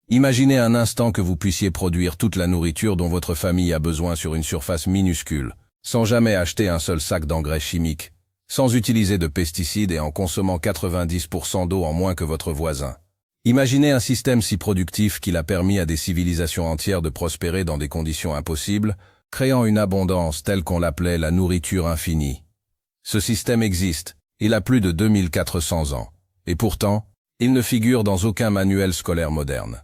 Imaginez un instant que vous puissiez produire toute la nourriture dont votre famille a besoin sur une surface minuscule, sans jamais acheter un seul sac d'engrais chimiques, sans utiliser de pesticides et en consommant 90% d'eau en moins que votre voisin. Imaginez un système si productif qu'il a permis à des civilisations entières de prospérer dans des conditions impossibles, créant une abondance telle qu'on l'appelait la nourriture infinie. Ce système existe, il a plus de 2400 ans, et pourtant, il ne figure dans aucun manuel scolaire moderne.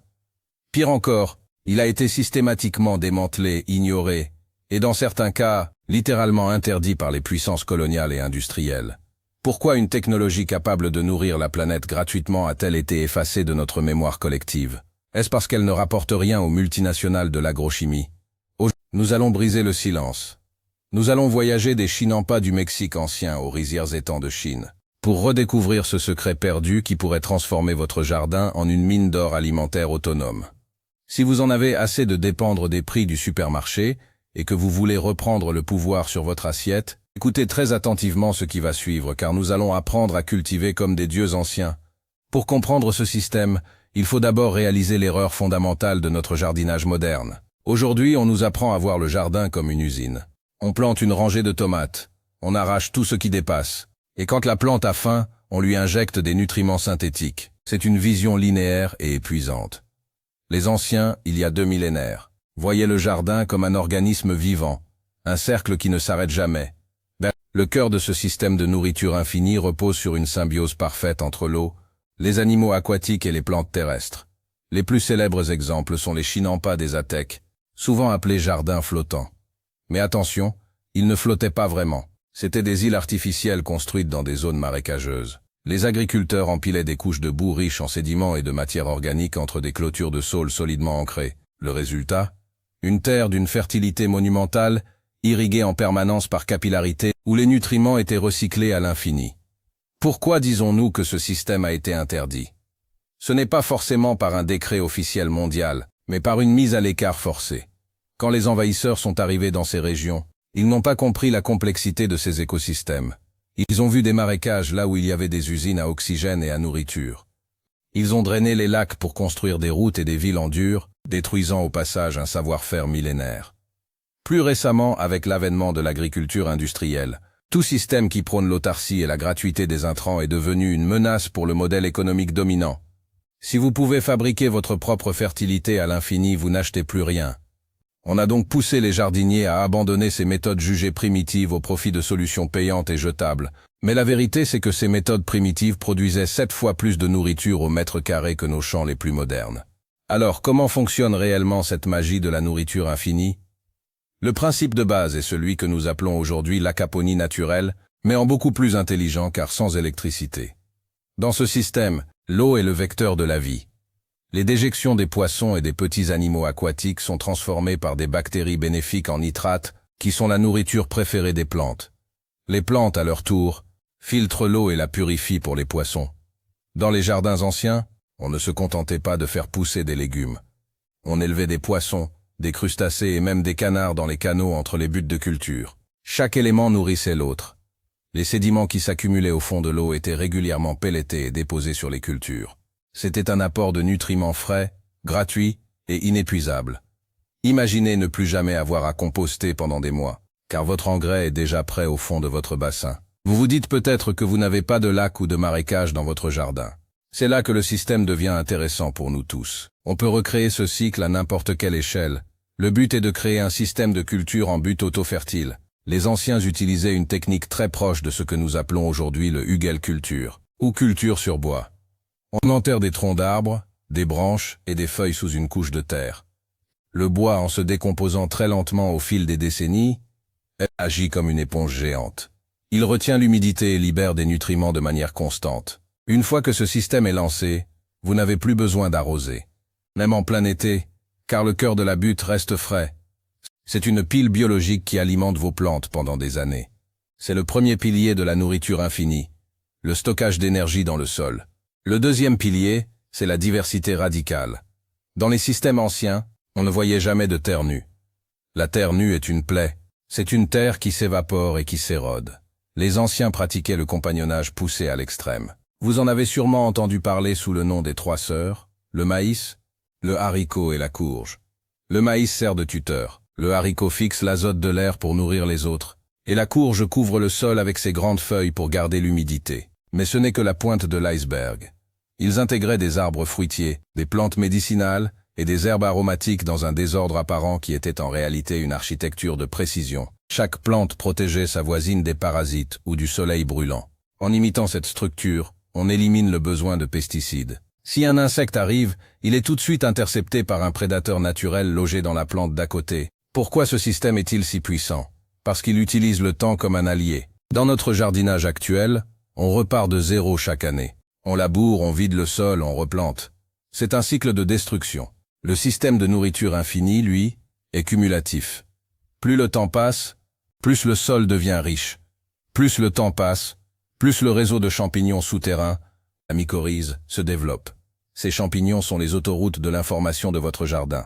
Pire encore, il a été systématiquement démantelé, ignoré, et dans certains cas, littéralement interdit par les puissances coloniales et industrielles. Pourquoi une technologie capable de nourrir la planète gratuitement a-t-elle été effacée de notre mémoire collective? Est-ce parce qu'elle ne rapporte rien aux multinationales de l'agrochimie? Aujourd'hui, nous allons briser le silence. Nous allons voyager des Chinampas du Mexique ancien aux rizières étangs de Chine, pour redécouvrir ce secret perdu qui pourrait transformer votre jardin en une mine d'or alimentaire autonome. Si vous en avez assez de dépendre des prix du supermarché et que vous voulez reprendre le pouvoir sur votre assiette, écoutez très attentivement ce qui va suivre car nous allons apprendre à cultiver comme des dieux anciens. Pour comprendre ce système, il faut d'abord réaliser l'erreur fondamentale de notre jardinage moderne. Aujourd'hui, on nous apprend à voir le jardin comme une usine. On plante une rangée de tomates, on arrache tout ce qui dépasse, et quand la plante a faim, on lui injecte des nutriments synthétiques. C'est une vision linéaire et épuisante. Les anciens, il y a 2 millénaires, voyaient le jardin comme un organisme vivant, un cercle qui ne s'arrête jamais. Le cœur de ce système de nourriture infinie repose sur une symbiose parfaite entre l'eau, les animaux aquatiques et les plantes terrestres. Les plus célèbres exemples sont les Chinampas des Aztèques, souvent appelés jardins flottants. Mais attention, ils ne flottaient pas vraiment. C'étaient des îles artificielles construites dans des zones marécageuses. Les agriculteurs empilaient des couches de boue riches en sédiments et de matière organique entre des clôtures de saules solidement ancrées. Le résultat? Une terre d'une fertilité monumentale, irriguée en permanence par capillarité, où les nutriments étaient recyclés à l'infini. Pourquoi disons-nous que ce système a été interdit? Ce n'est pas forcément par un décret officiel mondial, mais par une mise à l'écart forcée. Quand les envahisseurs sont arrivés dans ces régions, ils n'ont pas compris la complexité de ces écosystèmes. Ils ont vu des marécages là où il y avait des usines à oxygène et à nourriture. Ils ont drainé les lacs pour construire des routes et des villes en dur, détruisant au passage un savoir-faire millénaire. Plus récemment, avec l'avènement de l'agriculture industrielle, tout système qui prône l'autarcie et la gratuité des intrants est devenu une menace pour le modèle économique dominant. Si vous pouvez fabriquer votre propre fertilité à l'infini, vous n'achetez plus rien. On a donc poussé les jardiniers à abandonner ces méthodes jugées primitives au profit de solutions payantes et jetables. Mais la vérité, c'est que ces méthodes primitives produisaient 7 fois plus de nourriture au mètre carré que nos champs les plus modernes. Alors, comment fonctionne réellement cette magie de la nourriture infinie? Le principe de base est celui que nous appelons aujourd'hui l'aquaponie naturelle, mais en beaucoup plus intelligent car sans électricité. Dans ce système, l'eau est le vecteur de la vie. Les déjections des poissons et des petits animaux aquatiques sont transformées par des bactéries bénéfiques en nitrates, qui sont la nourriture préférée des plantes. Les plantes, à leur tour, filtrent l'eau et la purifient pour les poissons. Dans les jardins anciens, on ne se contentait pas de faire pousser des légumes. On élevait des poissons, des crustacés et même des canards dans les canaux entre les buts de culture. Chaque élément nourrissait l'autre. Les sédiments qui s'accumulaient au fond de l'eau étaient régulièrement pelletés et déposés sur les cultures. C'était un apport de nutriments frais, gratuit et inépuisable. Imaginez ne plus jamais avoir à composter pendant des mois, car votre engrais est déjà prêt au fond de votre bassin. Vous vous dites peut-être que vous n'avez pas de lac ou de marécage dans votre jardin. C'est là que le système devient intéressant pour nous tous. On peut recréer ce cycle à n'importe quelle échelle. Le but est de créer un système de culture en but auto-fertile. Les anciens utilisaient une technique très proche de ce que nous appelons aujourd'hui le hugelkultur, ou culture sur bois. On enterre des troncs d'arbres, des branches et des feuilles sous une couche de terre. Le bois, en se décomposant très lentement au fil des décennies, agit comme une éponge géante. Il retient l'humidité et libère des nutriments de manière constante. Une fois que ce système est lancé, vous n'avez plus besoin d'arroser. Même en plein été, car le cœur de la butte reste frais. C'est une pile biologique qui alimente vos plantes pendant des années. C'est le premier pilier de la nourriture infinie, le stockage d'énergie dans le sol. Le deuxième pilier, c'est la diversité radicale. Dans les systèmes anciens, on ne voyait jamais de terre nue. La terre nue est une plaie. C'est une terre qui s'évapore et qui s'érode. Les anciens pratiquaient le compagnonnage poussé à l'extrême. Vous en avez sûrement entendu parler sous le nom des 3 sœurs, le maïs, le haricot et la courge. Le maïs sert de tuteur. Le haricot fixe l'azote de l'air pour nourrir les autres, et la courge couvre le sol avec ses grandes feuilles pour garder l'humidité. Mais ce n'est que la pointe de l'iceberg. Ils intégraient des arbres fruitiers, des plantes médicinales et des herbes aromatiques dans un désordre apparent qui était en réalité une architecture de précision. Chaque plante protégeait sa voisine des parasites ou du soleil brûlant. En imitant cette structure, on élimine le besoin de pesticides. Si un insecte arrive, il est tout de suite intercepté par un prédateur naturel logé dans la plante d'à côté. Pourquoi ce système est-il si puissant? Parce qu'il utilise le temps comme un allié. Dans notre jardinage actuel, on repart de zéro chaque année. On laboure, on vide le sol, on replante. C'est un cycle de destruction. Le système de nourriture infinie, lui, est cumulatif. Plus le temps passe, plus le sol devient riche. Plus le temps passe, plus le réseau de champignons souterrains, la mycorhize, se développe. Ces champignons sont les autoroutes de l'information de votre jardin.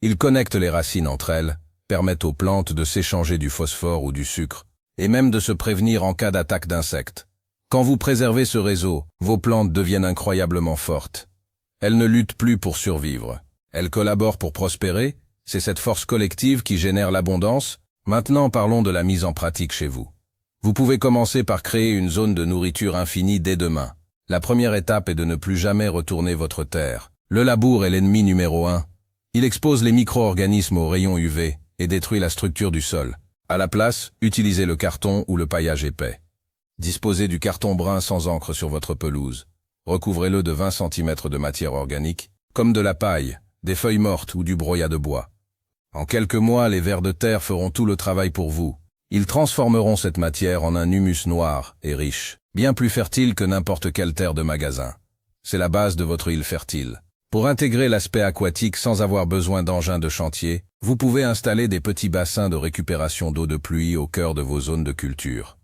Ils connectent les racines entre elles, permettent aux plantes de s'échanger du phosphore ou du sucre, et même de se prévenir en cas d'attaque d'insectes. Quand vous préservez ce réseau, vos plantes deviennent incroyablement fortes. Elles ne luttent plus pour survivre. Elles collaborent pour prospérer, c'est cette force collective qui génère l'abondance. Maintenant parlons de la mise en pratique chez vous. Vous pouvez commencer par créer une zone de nourriture infinie dès demain. La première étape est de ne plus jamais retourner votre terre. Le labour est l'ennemi numéro 1. Il expose les micro-organismes aux rayons UV et détruit la structure du sol. À la place, utilisez le carton ou le paillage épais. Disposez du carton brun sans encre sur votre pelouse. Recouvrez-le de 20 cm de matière organique, comme de la paille, des feuilles mortes ou du broyat de bois. En quelques mois, les vers de terre feront tout le travail pour vous. Ils transformeront cette matière en un humus noir et riche, bien plus fertile que n'importe quelle terre de magasin. C'est la base de votre île fertile. Pour intégrer l'aspect aquatique sans avoir besoin d'engins de chantier, vous pouvez installer des petits bassins de récupération d'eau de pluie au cœur de vos zones de culture.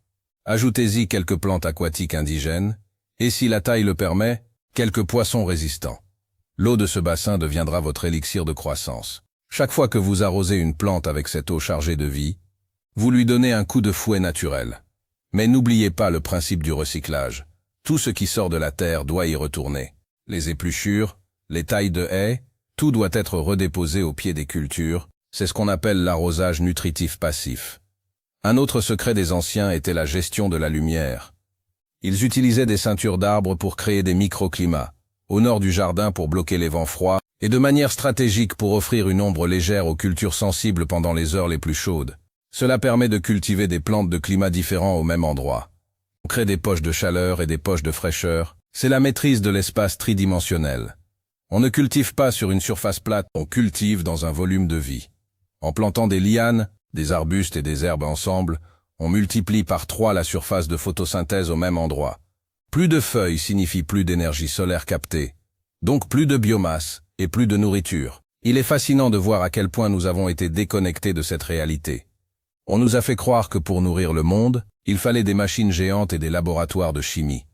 Ajoutez-y quelques plantes aquatiques indigènes, et si la taille le permet, quelques poissons résistants. L'eau de ce bassin deviendra votre élixir de croissance. Chaque fois que vous arrosez une plante avec cette eau chargée de vie, vous lui donnez un coup de fouet naturel. Mais n'oubliez pas le principe du recyclage. Tout ce qui sort de la terre doit y retourner. Les épluchures, les tailles de haies, tout doit être redéposé au pied des cultures, c'est ce qu'on appelle l'arrosage nutritif passif. Un autre secret des anciens était la gestion de la lumière. Ils utilisaient des ceintures d'arbres pour créer des microclimats, au nord du jardin pour bloquer les vents froids, et de manière stratégique pour offrir une ombre légère aux cultures sensibles pendant les heures les plus chaudes. Cela permet de cultiver des plantes de climats différents au même endroit. On crée des poches de chaleur et des poches de fraîcheur, c'est la maîtrise de l'espace tridimensionnel. On ne cultive pas sur une surface plate, on cultive dans un volume de vie. En plantant des lianes, des arbustes et des herbes ensemble, on multiplie par 3 la surface de photosynthèse au même endroit. Plus de feuilles signifie plus d'énergie solaire captée, donc plus de biomasse et plus de nourriture. Il est fascinant de voir à quel point nous avons été déconnectés de cette réalité. On nous a fait croire que pour nourrir le monde, il fallait des machines géantes et des laboratoires de chimie.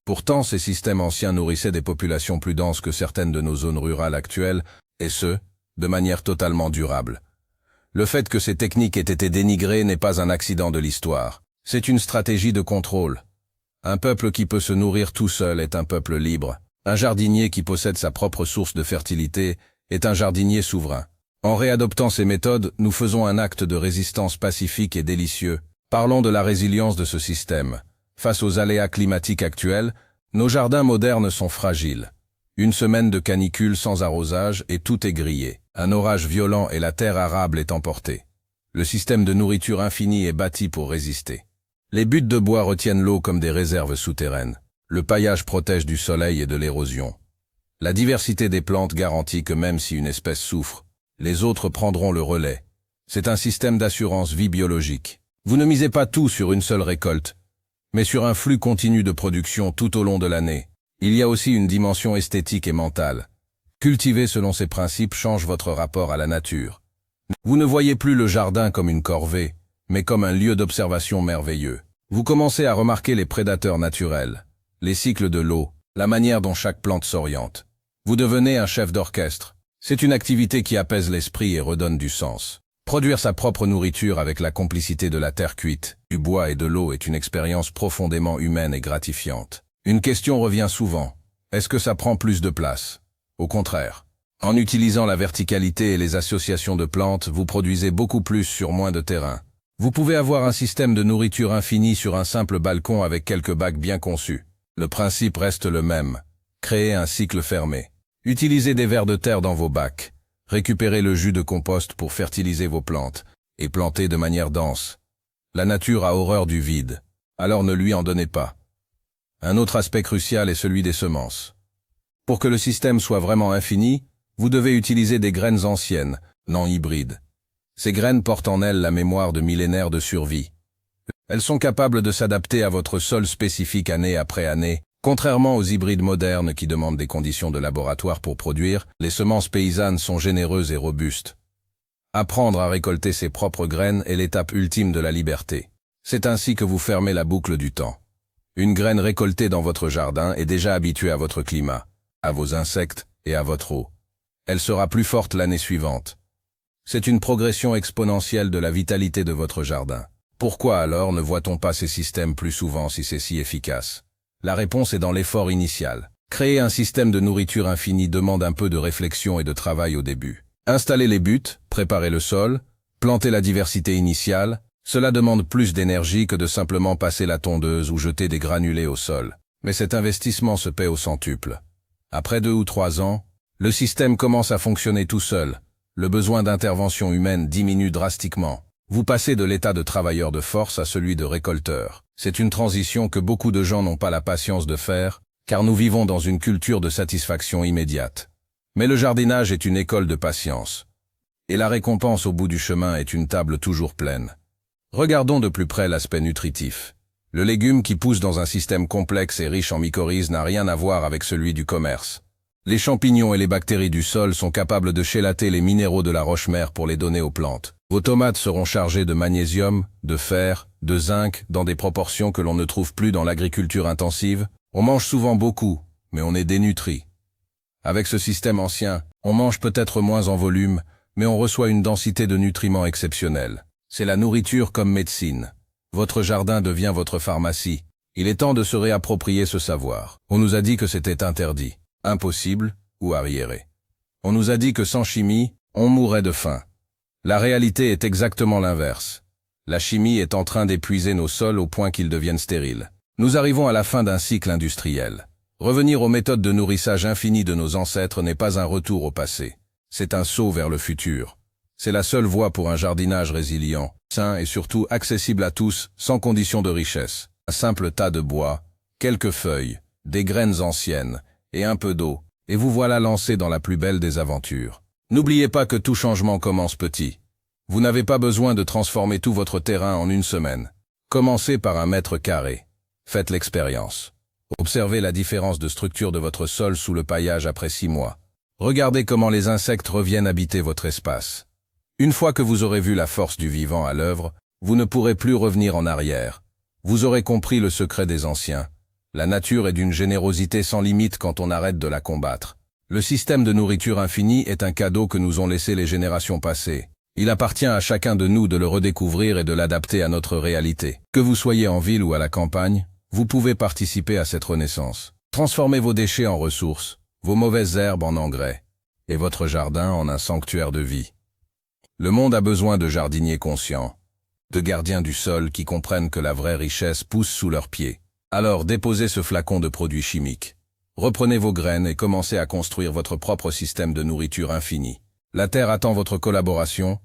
Pourtant, ces systèmes anciens nourrissaient des populations plus denses que certaines de nos zones rurales actuelles, et ce, de manière totalement durable. Le fait que ces techniques aient été dénigrées n'est pas un accident de l'histoire. C'est une stratégie de contrôle. Un peuple qui peut se nourrir tout seul est un peuple libre. Un jardinier qui possède sa propre source de fertilité est un jardinier souverain. En réadoptant ces méthodes, nous faisons un acte de résistance pacifique et délicieux. Parlons de la résilience de ce système. Face aux aléas climatiques actuels, nos jardins modernes sont fragiles. Une semaine de canicule sans arrosage et tout est grillé. Un orage violent et la terre arable est emportée. Le système de nourriture infinie est bâti pour résister. Les buttes de bois retiennent l'eau comme des réserves souterraines. Le paillage protège du soleil et de l'érosion. La diversité des plantes garantit que même si une espèce souffre, les autres prendront le relais. C'est un système d'assurance vie biologique. Vous ne misez pas tout sur une seule récolte, mais sur un flux continu de production tout au long de l'année. Il y a aussi une dimension esthétique et mentale. Cultiver selon ces principes change votre rapport à la nature. Vous ne voyez plus le jardin comme une corvée, mais comme un lieu d'observation merveilleux. Vous commencez à remarquer les prédateurs naturels, les cycles de l'eau, la manière dont chaque plante s'oriente. Vous devenez un chef d'orchestre. C'est une activité qui apaise l'esprit et redonne du sens. Produire sa propre nourriture avec la complicité de la terre cuite, du bois et de l'eau est une expérience profondément humaine et gratifiante. Une question revient souvent. Est-ce que ça prend plus de place? Au contraire. En utilisant la verticalité et les associations de plantes, vous produisez beaucoup plus sur moins de terrain. Vous pouvez avoir un système de nourriture infini sur un simple balcon avec quelques bacs bien conçus. Le principe reste le même. Créer un cycle fermé. Utilisez des vers de terre dans vos bacs. Récupérez le jus de compost pour fertiliser vos plantes et plantez de manière dense. La nature a horreur du vide, alors ne lui en donnez pas. Un autre aspect crucial est celui des semences. Pour que le système soit vraiment infini, vous devez utiliser des graines anciennes, non hybrides. Ces graines portent en elles la mémoire de millénaires de survie. Elles sont capables de s'adapter à votre sol spécifique année après année. Contrairement aux hybrides modernes qui demandent des conditions de laboratoire pour produire, les semences paysannes sont généreuses et robustes. Apprendre à récolter ses propres graines est l'étape ultime de la liberté. C'est ainsi que vous fermez la boucle du temps. Une graine récoltée dans votre jardin est déjà habituée à votre climat, à vos insectes et à votre eau. Elle sera plus forte l'année suivante. C'est une progression exponentielle de la vitalité de votre jardin. Pourquoi alors ne voit-on pas ces systèmes plus souvent si c'est si efficace? La réponse est dans l'effort initial. Créer un système de nourriture infinie demande un peu de réflexion et de travail au début. Installer les buts, préparer le sol, planter la diversité initiale, cela demande plus d'énergie que de simplement passer la tondeuse ou jeter des granulés au sol. Mais cet investissement se paie au centuple. Après 2 ou 3 ans, le système commence à fonctionner tout seul. Le besoin d'intervention humaine diminue drastiquement. Vous passez de l'état de travailleur de force à celui de récolteur. C'est une transition que beaucoup de gens n'ont pas la patience de faire, car nous vivons dans une culture de satisfaction immédiate. Mais le jardinage est une école de patience. Et la récompense au bout du chemin est une table toujours pleine. Regardons de plus près l'aspect nutritif. Le légume qui pousse dans un système complexe et riche en mycorhizes n'a rien à voir avec celui du commerce. Les champignons et les bactéries du sol sont capables de chélater les minéraux de la roche-mère pour les donner aux plantes. Vos tomates seront chargées de magnésium, de fer, de zinc dans des proportions que l'on ne trouve plus dans l'agriculture intensive. On mange souvent beaucoup, mais on est dénutri. Avec ce système ancien, on mange peut-être moins en volume, mais on reçoit une densité de nutriments exceptionnelle. C'est la nourriture comme médecine. Votre jardin devient votre pharmacie. Il est temps de se réapproprier ce savoir. On nous a dit que c'était interdit, impossible ou arriéré. On nous a dit que sans chimie, on mourrait de faim. La réalité est exactement l'inverse. La chimie est en train d'épuiser nos sols au point qu'ils deviennent stériles. Nous arrivons à la fin d'un cycle industriel. Revenir aux méthodes de nourrissage infini de nos ancêtres n'est pas un retour au passé. C'est un saut vers le futur. C'est la seule voie pour un jardinage résilient, sain et surtout accessible à tous, sans condition de richesse. Un simple tas de bois, quelques feuilles, des graines anciennes et un peu d'eau, et vous voilà lancé dans la plus belle des aventures. N'oubliez pas que tout changement commence petit. Vous n'avez pas besoin de transformer tout votre terrain en une semaine. Commencez par 1 mètre carré. Faites l'expérience. Observez la différence de structure de votre sol sous le paillage après 6 mois. Regardez comment les insectes reviennent habiter votre espace. Une fois que vous aurez vu la force du vivant à l'œuvre, vous ne pourrez plus revenir en arrière. Vous aurez compris le secret des anciens. La nature est d'une générosité sans limite quand on arrête de la combattre. Le système de nourriture infinie est un cadeau que nous ont laissé les générations passées. Il appartient à chacun de nous de le redécouvrir et de l'adapter à notre réalité. Que vous soyez en ville ou à la campagne, vous pouvez participer à cette renaissance. Transformez vos déchets en ressources, vos mauvaises herbes en engrais, et votre jardin en un sanctuaire de vie. Le monde a besoin de jardiniers conscients, de gardiens du sol qui comprennent que la vraie richesse pousse sous leurs pieds. Alors déposez ce flacon de produits chimiques. Reprenez vos graines et commencez à construire votre propre système de nourriture infinie. La Terre attend votre collaboration,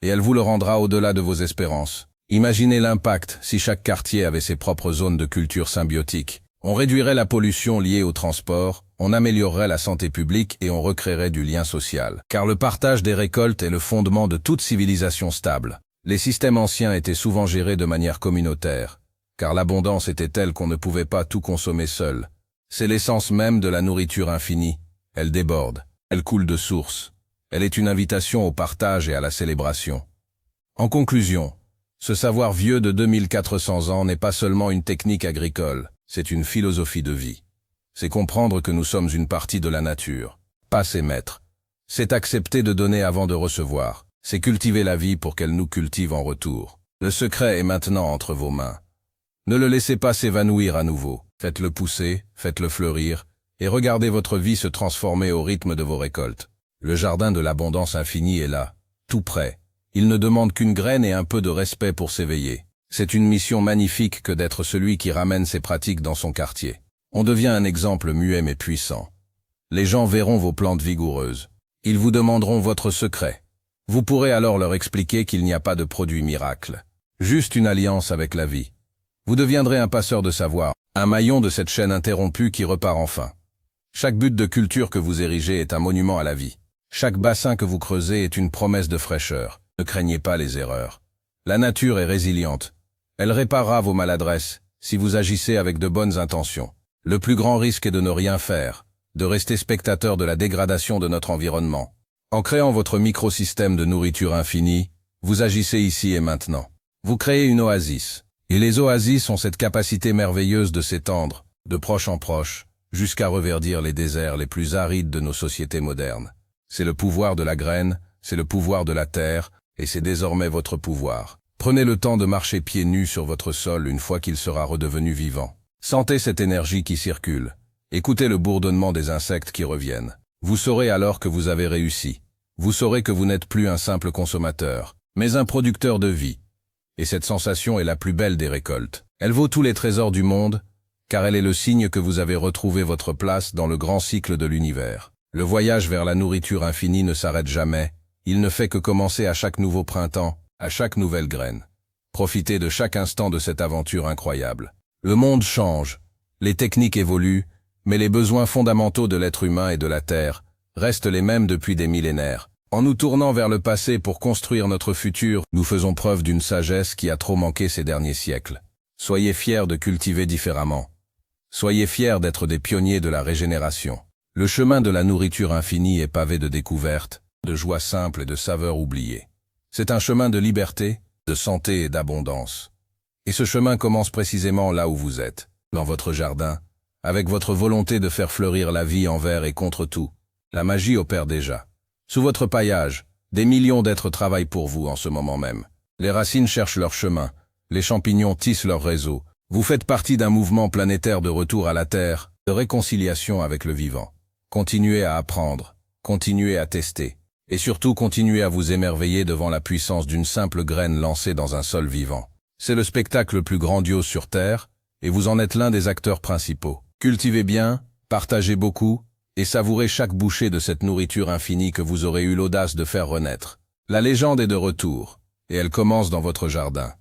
et elle vous le rendra au-delà de vos espérances. Imaginez l'impact si chaque quartier avait ses propres zones de culture symbiotique. On réduirait la pollution liée au transport, on améliorerait la santé publique et on recréerait du lien social. Car le partage des récoltes est le fondement de toute civilisation stable. Les systèmes anciens étaient souvent gérés de manière communautaire, car l'abondance était telle qu'on ne pouvait pas tout consommer seul. C'est l'essence même de la nourriture infinie. Elle déborde, elle coule de source. Elle est une invitation au partage et à la célébration. En conclusion, ce savoir vieux de 2400 ans n'est pas seulement une technique agricole, c'est une philosophie de vie. C'est comprendre que nous sommes une partie de la nature, pas ses maîtres. C'est accepter de donner avant de recevoir. C'est cultiver la vie pour qu'elle nous cultive en retour. Le secret est maintenant entre vos mains. Ne le laissez pas s'évanouir à nouveau. Faites-le pousser, faites-le fleurir, et regardez votre vie se transformer au rythme de vos récoltes. Le jardin de l'abondance infinie est là, tout près. Il ne demande qu'une graine et un peu de respect pour s'éveiller. C'est une mission magnifique que d'être celui qui ramène ces pratiques dans son quartier. On devient un exemple muet mais puissant. Les gens verront vos plantes vigoureuses. Ils vous demanderont votre secret. Vous pourrez alors leur expliquer qu'il n'y a pas de produit miracle. Juste une alliance avec la vie. Vous deviendrez un passeur de savoir, un maillon de cette chaîne interrompue qui repart enfin. Chaque but de culture que vous érigez est un monument à la vie. Chaque bassin que vous creusez est une promesse de fraîcheur. Ne craignez pas les erreurs. La nature est résiliente. Elle réparera vos maladresses si vous agissez avec de bonnes intentions. Le plus grand risque est de ne rien faire, de rester spectateur de la dégradation de notre environnement. En créant votre microsystème de nourriture infinie, vous agissez ici et maintenant. Vous créez une oasis. Et les oasis ont cette capacité merveilleuse de s'étendre, de proche en proche, jusqu'à reverdir les déserts les plus arides de nos sociétés modernes. C'est le pouvoir de la graine, c'est le pouvoir de la terre, et c'est désormais votre pouvoir. Prenez le temps de marcher pieds nus sur votre sol une fois qu'il sera redevenu vivant. Sentez cette énergie qui circule. Écoutez le bourdonnement des insectes qui reviennent. Vous saurez alors que vous avez réussi. Vous saurez que vous n'êtes plus un simple consommateur, mais un producteur de vie. Et cette sensation est la plus belle des récoltes. Elle vaut tous les trésors du monde, car elle est le signe que vous avez retrouvé votre place dans le grand cycle de l'univers. Le voyage vers la nourriture infinie ne s'arrête jamais, il ne fait que commencer à chaque nouveau printemps, à chaque nouvelle graine. Profitez de chaque instant de cette aventure incroyable. Le monde change, les techniques évoluent, mais les besoins fondamentaux de l'être humain et de la Terre restent les mêmes depuis des millénaires. En nous tournant vers le passé pour construire notre futur, nous faisons preuve d'une sagesse qui a trop manqué ces derniers siècles. Soyez fiers de cultiver différemment. Soyez fiers d'être des pionniers de la régénération. Le chemin de la nourriture infinie est pavé de découvertes, de joies simples et de saveurs oubliées. C'est un chemin de liberté, de santé et d'abondance. Et ce chemin commence précisément là où vous êtes, dans votre jardin, avec votre volonté de faire fleurir la vie envers et contre tout. La magie opère déjà. Sous votre paillage, des millions d'êtres travaillent pour vous en ce moment même. Les racines cherchent leur chemin, les champignons tissent leur réseau. Vous faites partie d'un mouvement planétaire de retour à la Terre, de réconciliation avec le vivant. Continuez à apprendre, continuez à tester, et surtout continuez à vous émerveiller devant la puissance d'une simple graine lancée dans un sol vivant. C'est le spectacle le plus grandiose sur Terre, et vous en êtes l'un des acteurs principaux. Cultivez bien, partagez beaucoup, et savourez chaque bouchée de cette nourriture infinie que vous aurez eu l'audace de faire renaître. La légende est de retour, et elle commence dans votre jardin.